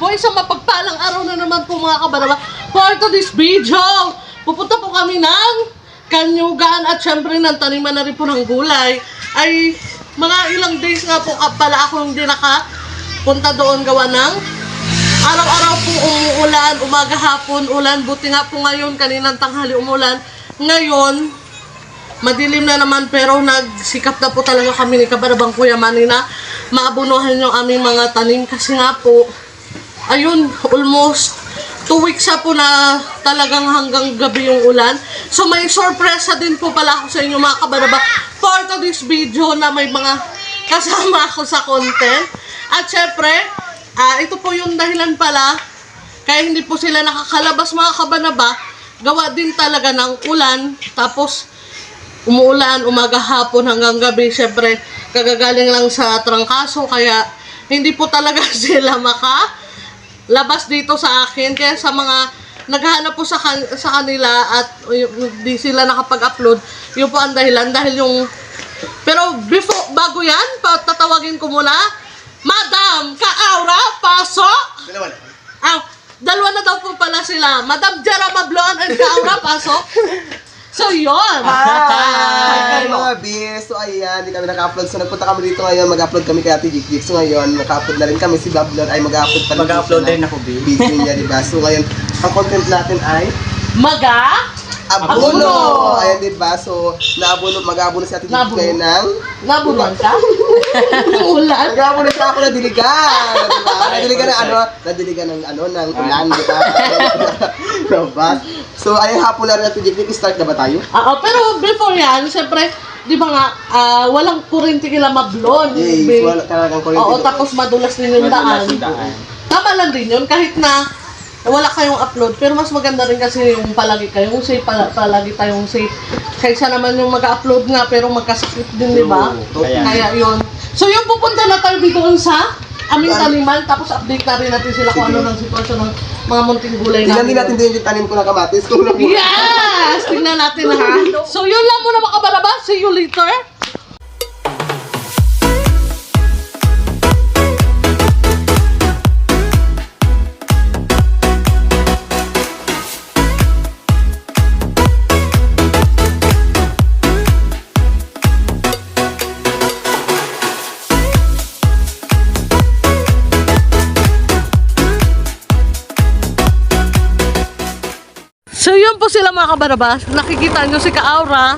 po, isang mapagpalang araw na naman po mga kabaraba. For today's video, pupunta po kami ng Kanyugan at syempre ng taniman na rin po ng gulay. Ay mga ilang days nga po pala ako hindi nakapunta doon gawa ng araw-araw po umuulan, umaga hapon ulan. Buti nga po ngayon, kaninang tanghali umulan. Ngayon, madilim na naman pero nagsikap na po talaga kami ni Kabarabang Kuya Manny na maabunuhan yung aming mga tanim kasi nga po, ayun, almost 2 weeks na po na talagang hanggang gabi yung ulan. So may sorpresa din po pala ako sa inyo mga Kabaraba for today's video na may mga kasama ako sa content. At syempre, ito po yung dahilan pala kaya hindi po sila nakakalabas mga Kabaraba. Gawa din talaga ng ulan. Tapos umuulan, umaga hapon hanggang gabi. Syempre, kagagaling lang sa trangkaso kaya hindi po talaga sila labas dito sa akin. Kaya sa mga naghahanap po sa kanila at di sila nakapag-upload, yun po ang dahilan. Dahil yung... Pero bago yan, tatawagin ko muna, Madam Ka-Aura, pasok! Dalawa na daw po pala sila. Madam Jera Mablon and Ka-Aura, pasok! So, yun! Hi mga bis! So, ayan, hindi kami naka-upload. So, nagpunta kami dito ngayon. Mag-upload kami kay Ate Jik. So, ngayon, naka-upload na rin kami. Si Bablon ay mag-upload pa rin. Mag-upload din ako, bis. Video niya, diba? So, ngayon, ang content natin ay Abono! Ayan, diba? So, mag-abono si Ate Jik ngayon ng... Nabunuan ka? Ulan? Mag-abono siya ako na diligan! Diba? Nadiligan ng ng ulan, diba? Robas. So, ayun, hapon na rin Ate Jik. Start na ba tayo? Pero before yan, siyempre, di ba nga, walang kuryente kila Mablon. Yes, wala talagang kuryente. Oo, tapos madulas din yung daan. Tama lang din yun, kahit na wala kayong upload, pero mas maganda rin kasi yung palagi kayong safe, palagi tayong safe. Kaysa naman yung mag-upload nga, pero magkasakit din, di ba? Kaya yun. So, yung pupunta na tayo dito sa aming taniman, tapos update na rin natin sila kung ano ng sitwasyon ng mga munting gulay natin. Tingnan din natin din yung tanim ko na kamatis. Yes! Tingnan natin ha. So, yun lang muna mga Kabaraba. See you later. So yun po sila mga Kabaraba. Nakikita nyo si Ka-Aura.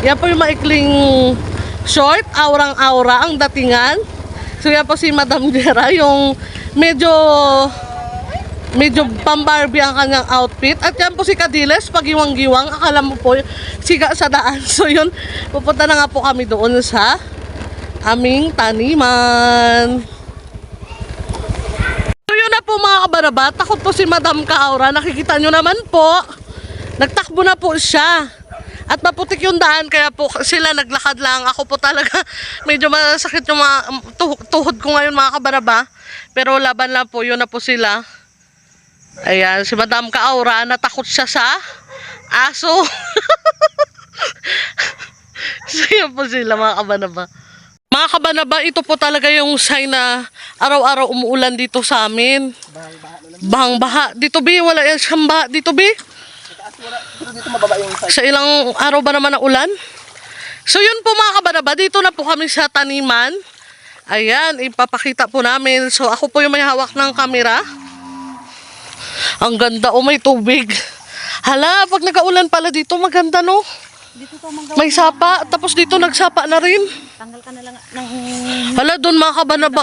Yan po yung maikling short, aurang-aura ang datingan. So yan po si Madam Jera, yung medyo pang-Barbie ang kanyang outfit. At yan po si Kadiles, pagiwang-giwang. Akala mo po siga sa daan. So yun, pupunta na nga po kami doon sa aming taniman. Na po mga Kabaraba, takot po si Madam Ka-Aura. Nakikita nyo naman po, nagtakbo na po siya. At maputik yung daan, kaya po sila naglakad lang. Ako po talaga, medyo masakit yung mga tuhod ko ngayon mga Kabaraba. Pero laban lang po, yun na po sila. Ayan, si Madam Ka-Aura, natakot siya sa aso. So yun po sila mga Kabaraba. Mga Kabaraba, ito po talaga yung sign na araw-araw umuulan dito sa amin. Bahang-baha. Dito, Bi, wala yan siyang baha. Dito, Bi. Sa ilang araw ba naman na ulan? So, yun po mga Kabaraba, dito na po kami sa taniman. Ayan, ipapakita po namin. So, ako po yung may hawak ng kamera. Ang ganda, may tubig. Hala, pag nag-aulan pala dito, maganda, no? Dito ka manggawa. May sapa, tapos dito nagsapa na rin. Tanggal ka na lang ng... Hala, doon mga Kabaraba,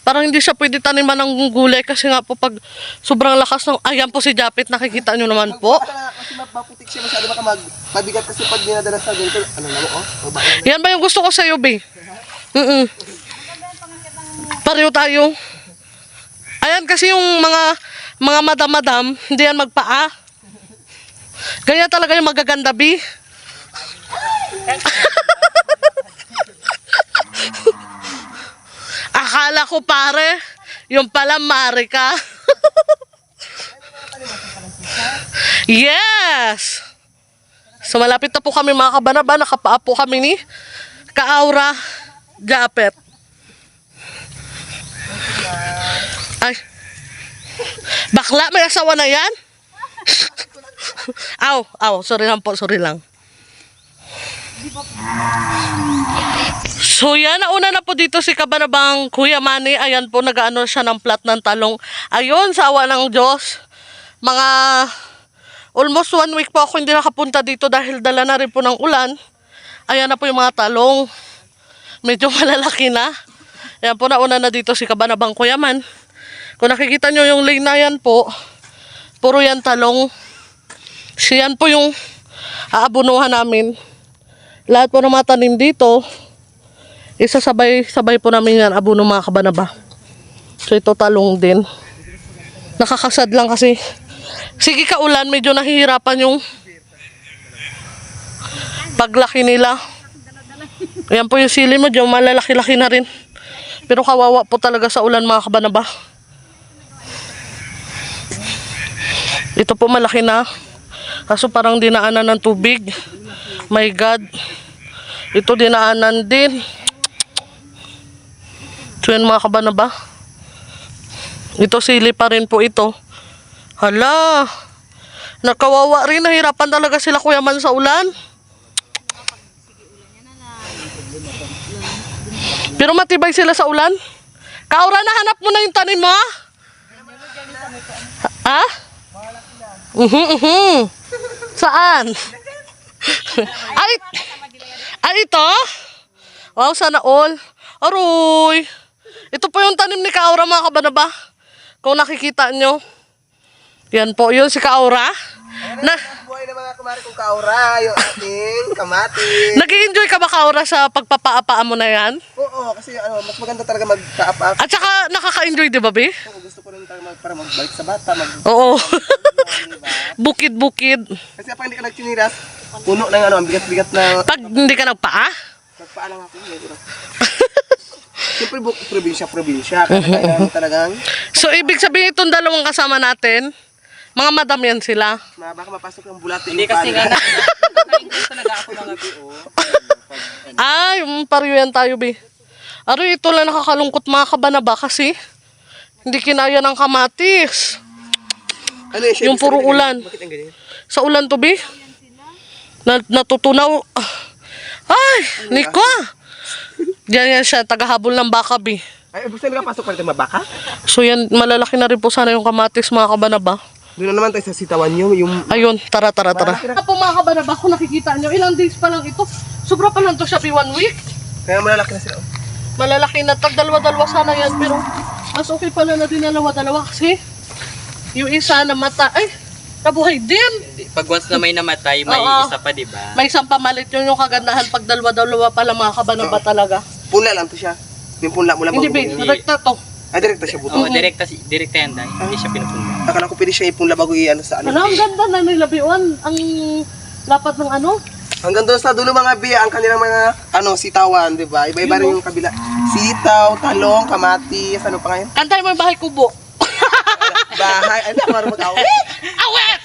parang hindi siya pwede taniman ng gulay kasi nga po pag sobrang lakas ng... Ayan po si Japit, nakikita nyo naman po. Kasi maputik siya masyado, baka mabigat kasi pag dinadala sa ganito. Ano na mo, Yan ba yung gusto ko sa'yo, Be? Pareho tayo. Ayan kasi yung mga madam-madam, hindi yan magpaa. Ganyan talaga yung magaganda, Be. Akala ko pare, yung pala mare ka. Yes! So malapit na po kami mga Kabaraba, nakapaa po kami ni Ka-Aura Japet. Ay, Bakla, may asawa na yan? Aw, sorry lang po, sorry lang. So yan, nauna na po dito si Kabanabang Kuya Manny. Ayan po, nag-ano siya ng plat ng talong. Ayun, sa awa ng Diyos. Mga almost 1 week po ako hindi nakapunta dito dahil dala na rin po ng ulan. Ayan na po yung mga talong. Medyo malalaki na. Ayan po, nauna na dito si Kabanabang Kuya Man. Kung nakikita nyo yung lane na yan po, puro yan talong. Siyan po yung aabunuhan namin. Lahat po ng mga tanim dito, isasabay po namin yan abuno mga kabanaba. So ito talong din. Nakakasad lang kasi. Sige kaulan, medyo nahihirapan yung paglaki nila. Ayan po yung sili mo, dyan malalaki-laki na rin. Pero kawawa po talaga sa ulan mga kabanaba. Ito po malaki na. Kaso parang dinaanan ng tubig. My God. Ito dinaanan din. So yan mga kabanaba. Ito sili pa rin po ito. Hala. Nakawawa rin. Nahirapan talaga sila Kuya Man sa ulan. Pero matibay sila sa ulan. Kaura, nahanap mo na yung tanim mo? Ha? Saan? Ay, ito? Wow, sana all. Aroy. Ito po yung tanim ni Kaura mga kabanaba. Kung nakikita nyo. Yan po, yun si Kaura. Buhay na mga kumari kong kaura, yung ating kamatis. Nag-i-enjoy ka ba Kaura sa pagpapaapaan mo na yan? Oo, kasi mas maganda talaga magkaap-up. At saka nakaka-enjoy, di ba, Bi? Oo, gusto ko rin talaga para magbalik sa bata. Oo. Bukid-bukid. Kasi pa hindi ka nagchiniras, puno na yung ang bigat-bigat na Pag hindi ka nagpaa? nagpaalang ako. Siyempre probinsya. Kaya talagang So, ibig sabihin itong dalawang kasama natin, mga madam yan sila. baka mapasok ng bulat. Hindi kasi nga nakaingin talaga ako mga BO. Yung pariyo yan tayo, Bi. Aroy, ito lang nakakalungkot mga kabanaba kasi hindi kinaya ng kamatis. Ano yun, Yung puro ulan. Bakit ang ganyan? Sa ulan to, Bi? Natutunaw. Ay, Nico! Diyan yan siya, tagahabol ng baka, Bi. Ay, gusto nila pasok pa rin mabaka? So yan, malalaki na rin po sana yung kamatis mga kabanaba. Doon na naman tayo sa sitawan yung Ayun, tara. Ito po mga kabanaba, kung nakikita nyo, ilang days pa lang ito. Sobra pa lang to siya, 1 week. kaya malalaki na sila. Malalaki na, dalawa sana yan, pero mas okay pala na din na dalawa kasi yung isa namatay, nabuhay din. Pag once na may namatay, may Oo. isa pa, di ba? May isang pamalit yun yung kagandahan pag dalawa pa lang mga kabanaba talaga. Punla lang to siya. Yung punla mo lang. Hindi, Bi, rekta to. Ay, direkta siya buto. Oo, direkta yan dahil. Hindi siya pinupunta. Akala ko pwede siya ipunla bago i-ano sa ano. Ang ganda na nila, Biwan. Ang lapat ng ano. Hanggang doon sa dulo mga biya, ang kanilang mga sitawan, di ba? Iba-iba rin yung kabila. Sitaw, talong, kamatis, ano pa ngayon? Kantay mo yung bahay kubo. Bahay, ano ako mag-awit? Awet!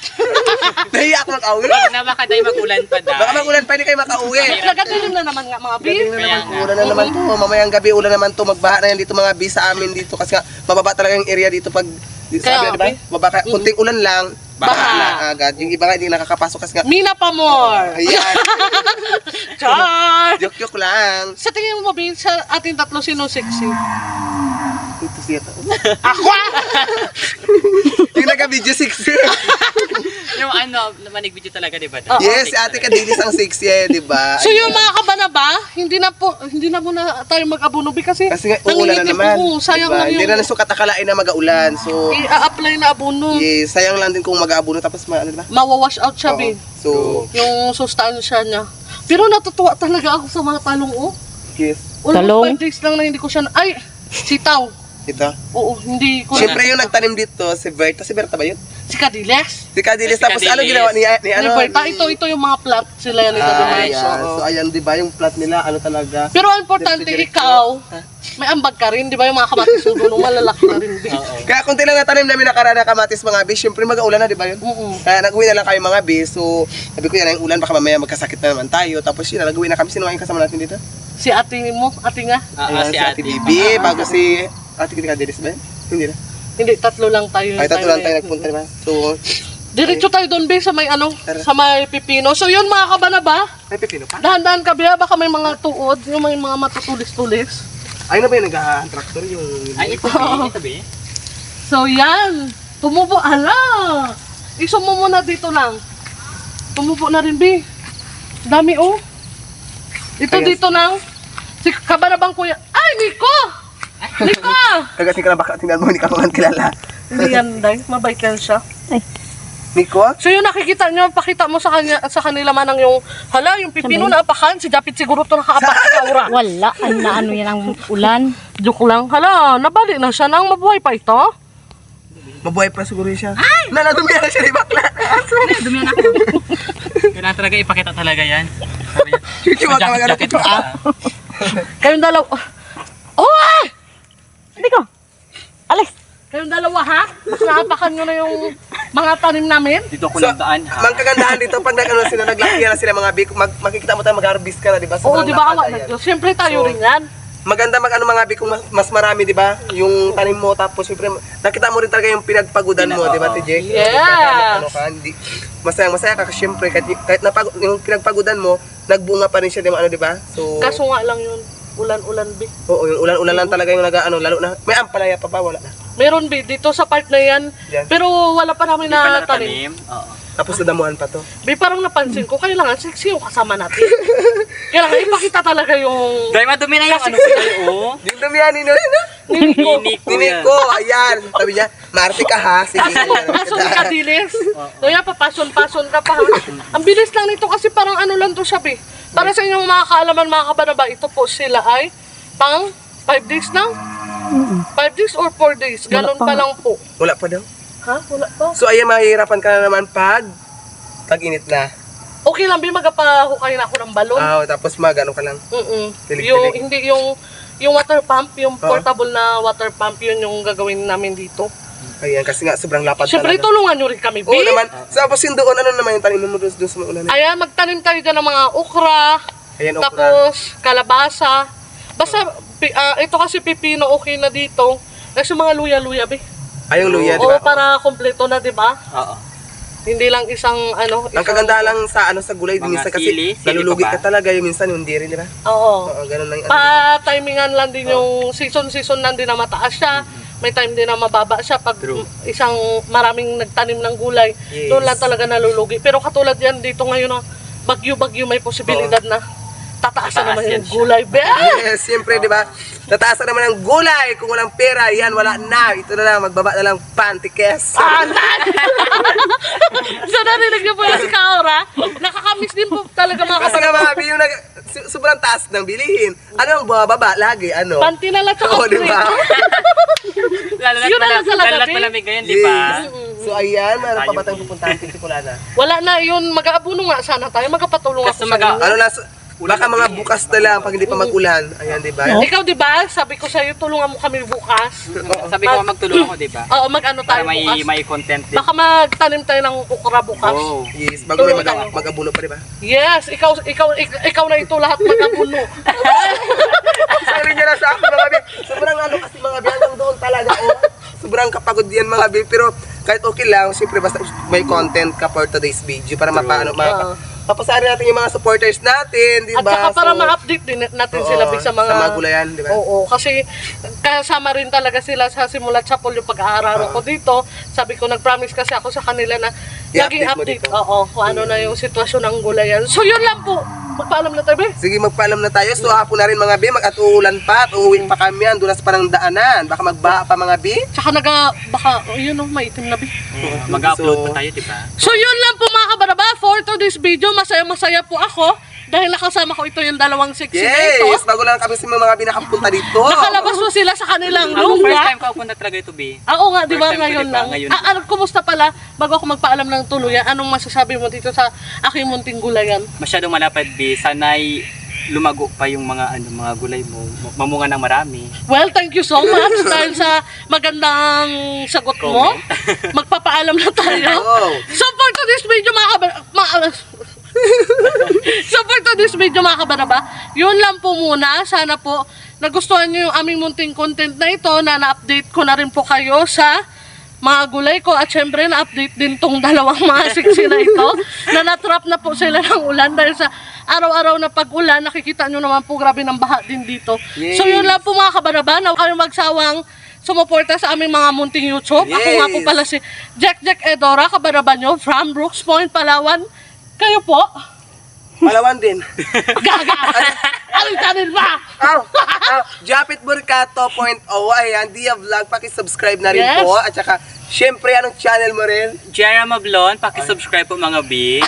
Nahiya ako mag-awit. Wag na baka tayo magulan pa dahil. Baka mag-ulan pa, hindi kayo makauwi. Nagadilim na naman nga mga Bi. Gabi na naman, ulan na naman to. Mamayang gabi, ulan naman to. Magbaha na yan dito mga bi sa amin dito. Kasi nga, mababa talaga yung area dito pag dito sa Kaya amin, di ba? nga, Mababa, kunting ulan lang. Baha. Na agad. Yung iba nga hindi nakakapasok kasi nga, Mina pa more. ayan, Char! joke lang. Sa tingin mo, Bi, sa ating tatlo, sino sexy? Ito siya to. Ako! Yung nagka-video 6. Yung manig video talaga, di ba? Yes, si ate Kadilis ang 6 di ba? So yung mga kabanaba, hindi na muna tayo mag-abunubi kasi Kasi nga, uulan na nangingitim naman. ako. Sayang diba? lang Hindi yung na nasukat akalain na mag-aulan. So, i-apply na abuno. yes, sayang lang din kung mag-aabuno tapos ano diba? Mawawash out siya, Bi. So, Yung sustansya niya. Pero natutuwa talaga ako sa mga talong, oh. yes. Almost 5 days lang na hindi ko siya ay, sitaw. Ito. Oo, hindi ko Siyempre yung nagtanim dito, si Berta. Si Berta ba yun? si Kadiles. Si Kadilis. Si Tapos ano Kadilis. ginawa ni ano? Berta, ito yung mga plant sila yan ito. Ayan. So, ayan, di ba yung plat nila, ano talaga? Pero ang importante, ikaw, may ambag ka rin, di ba yung mga kamatis mo doon, malalaki na rin, Bi. Kaya kunti lang natanim namin nakaraan na kamatis mga bis, siyempre mag-aulan na, di ba yun? Kaya nag-uwi na lang kami mga bis, so sabi ko yan, yung ulan, baka mamaya magkasakit na naman tayo. Tapos yun, nag-uwi na kami. Sino nga yung kasama natin dito? Si ate mo, ate nga. Ayan, Si si Ate Bibi, bago si Ate Kadilis ba yun? Hindi na. Hindi, tatlo lang tayo. Ay, tatlo lang tayo nagpunta, diba? So, Diretso tayo doon, be, sa may ano, Tara. sa may pipino. So yun, mga kabanaba, may pipino pa. dahan-dahan ka, be, baka may mga tuod, yung may mga matutulis-tulis. Ayun na ba yung nag-tractor yung... Ay, ito be, ito be. So yan, tumubo, ala! Iso mo muna dito lang. Tumubo na rin, be. Dami, oh. Ito Ayan. dito lang. Si kabanabang kuya, ay, Nico! Nico! Kagasing ka lang baka tingnan mo, hindi ka naman kilala. Hindi yan, day, mabait yan siya. Nico? So yun, nakikita nyo, pakita mo sa kanila manang yung, hala, yung pipino na apakan, si Japit siguro to nakaapak sa ura. Wala, ano yan ang ulan. Joke lang, hala, nabali na siya nang mabuhay pa ito. Mabuhay pa siguro siya. Ay! Naladumi na siya ni bakla. Dumiyan ako. Kailangan talaga ipakita talaga yan. Sabi niya, Chichi, wag ka mag-ano jacket ito, pa. ah. Kayong dalawa, oh! Hindi ko. Alex, Kayong dalawa, ha? Mas naapakan nyo na yung mga tanim namin. Dito ako So, nagdaan ha. Mang kagandahan dito pag nag-ano sila, naglaki na sila mga bik, makikita mo tayo mag-harvest ka na, di ba? Oo, Sobrang di ba? lapad, ayan. Siyempre tayo So, rin yan. Maganda mag-ano mga bik kung mas marami, di ba? Yung tanim mo, tapos siyempre, nakita mo rin talaga yung pinagpagudan mo, di ba, TJ? Yes. Ano ka, hindi, masaya ka kasi siyempre, kahit yung pinagpagudan mo, nagbunga pa rin siya, di ba? So, Kaso nga lang yun, ulan-ulan, be. oo, yung ulan-ulan lang talaga yung nag-ano, lalo na, may ampalaya pa ba? Wala na. Meron, be, dito sa part na yan. Yan. Pero wala pa namin Hindi pa na tanim. natanim. Oo. Tapos nadamuhan pa to. Be, parang napansin ko, kailangan sexy yung kasama natin. Kailangan ipakita talaga yung... Dahil madumi na yung ano ko tayo, oh. Yung dumihan ni Nino. Nico. Nini ko, ayan. Sabi niya, Marte ka ha. Sige. Pason ka, Dilis. So yan, papason-pason ka pa. Ha? Ang bilis lang nito kasi parang ano lang to siya, be. Para sa inyong mga kaalaman, mga kabanaba, ito po sila ay pang 5 days lang? 5 days or 4 days? Ganon pa lang po. Wala pa daw. Ha? Wala pa. So ayan, mahihirapan ka na naman pag tag-init na. Okay lang, be, magpahukay na ako ng balon. Tapos magano ka lang. Tilig-tilig. Yung, hindi, yung water pump, yung portable na water pump, yun yung gagawin namin dito. Ayan, kasi nga sobrang lapad Siyempre, talaga. tulungan nyo rin kami, Oo be. naman. Tapos yung doon, ano naman yung tanim mo doon sa mga ulan? Ayan, magtanim tayo dyan ng mga okra, Ayan, okra. tapos kalabasa. Basta, ito kasi pipino, okay na dito. Kasi mga luya-luya, be. Ay, yung luya, di Oo, ba? para kompleto na, di ba? Oo. Hindi lang isang, ano, Ang kaganda lang sa sa gulay, Mga minsan sili kasi pa nalulugi ba? ka talaga, yung minsan hindi rin, di ba? Oo. Oo, ganun lang. Pa-timingan lang din yung season lang din na mataas siya. May time din na mababa siya pag True. isang maraming nagtanim ng gulay. Yes. Doon lang talaga nalulugi. Pero katulad yan dito ngayon na bagyo-bagyo may posibilidad na tataas na naman Tataas yung yan siya. gulay. Be! Yes, siyempre, di ba? Tataasan naman ang gulay. Kung walang pera, yan, wala na. Ito na lang, magbaba na lang pantikes. So narinig niyo po yung si Kaora. Nakakamiss din po talaga mga Kasi nga mga yung sobrang taas ng bilihin. Ano ang bababa lagi? Ano? panty na lang sa Oo, di ba? Yun na lang talaga, Lala't be. malamig ngayon, di ba? So ayan, meron pa ba tayong pupuntahan? Wala na. Wala na yun, mag-aabuno nga sana tayo, magkapatulong ako Kasi sa inyo. Ano na, baka mga bukas na lang pag hindi pa mag-ulan. Ayan, di ba? Ikaw, di ba? Sabi ko sa'yo, tulungan mo kami bukas. Sabi ko magtulong ako, di ba? Oo, mag-ano Para tayo bukas. may content din. Baka magtanim tayo ng okra bukas. Oh. Yes, bago may Tulong tayo. mag-abuno pa, di ba? Yes, ikaw na ito lahat mag-abuno. Sabi niya na sa akin, mga bil. Sobrang ano kasi mga bil, hanggang doon talaga, oh. Sobrang kapagod yan, mga bil. Pero kahit okay lang, siyempre basta may content ka for today's video para mapaano, papasari natin yung mga supporters natin, di At ba? saka para So, ma-update din natin oo, sila Big, sa mga gulayan, di ba? Oo, kasi kasama rin talaga sila sa simula sa yung pag-aaral ko dito. Sabi ko, nag-promise kasi ako sa kanila na laging I-update mo update. dito. Oo, kung ano na yung sitwasyon ng gulayan. So yun lang po. Magpaalam na tayo, Be. Sige, magpaalam na tayo. So, hapon na rin mga bi, mag-atuulan pa at uuwi pa kami. Andun na sa parang daanan. Baka magbaha pa mga bi. Tsaka baka, yun o, maitim na, Be. Mag-upload pa tayo, di ba? So yun lang po mga kabaraba, for today's video, masaya-masaya po ako dahil nakasama ko ito yung dalawang sexy na ito. Yes! Bago lang kami sa mga bi nakapunta dito. Nakalabas mo sila sa kanilang Ako, first lugar. time ka punta talaga ito, B. Oo nga, di ba First time ko, ngayon di ba? lang? Ngayon. Kumusta pala, bago ako magpaalam ng tuluyan, anong masasabi mo dito sa aking munting gulayan? Masyadong malapad, B. Sana'y lumago pa yung mga gulay mo. Mamunga ng marami. Well, thank you so much dahil sa magandang sagot mo. Magpapaalam na tayo. Oh. So for today's video mga So for today's video mga kabaraba, yun lang po muna. Sana po nagustuhan nyo yung aming munting content na ito, na na-update ko na rin po kayo sa mga gulay ko. At syempre, na-update din tong dalawang mga siksi na ito, na natrap na po sila ng ulan dahil sa araw-araw na pag-ulan. Nakikita nyo naman po, grabe ng baha din dito. Yes. So yun lang po mga kabanaban, huwag kayong magsawang sumuporta sa aming mga munting YouTube. Ako nga po Yes. pala si Jack Edora, kabanaban nyo, from Brooks Point, Palawan. Kayo po? Palawan din. Gaga! Anong channel ba? Japit Burkato .0. Ayan, Dia Vlog. Pakisubscribe na rin Yes. po. At saka, syempre, anong channel mo rin? Jera Mablon, pakisubscribe po mga B.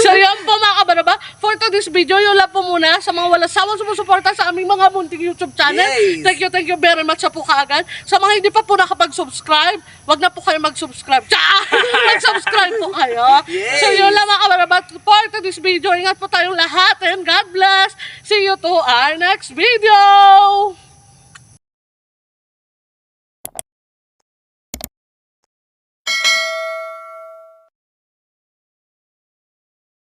So yun po mga kabaraba, for today's video, yun lang po muna sa mga walang sawang sumusuporta sa aming mga munting YouTube channel. Yes. Thank you very much sa po kaagad. Sa mga hindi pa po nakapag-subscribe, wag na po kayo mag-subscribe. Mag-subscribe po kayo. Yes. So yun lang mga kabaraba, for today's video, ingat po tayong lahat and God bless. See you to our next video!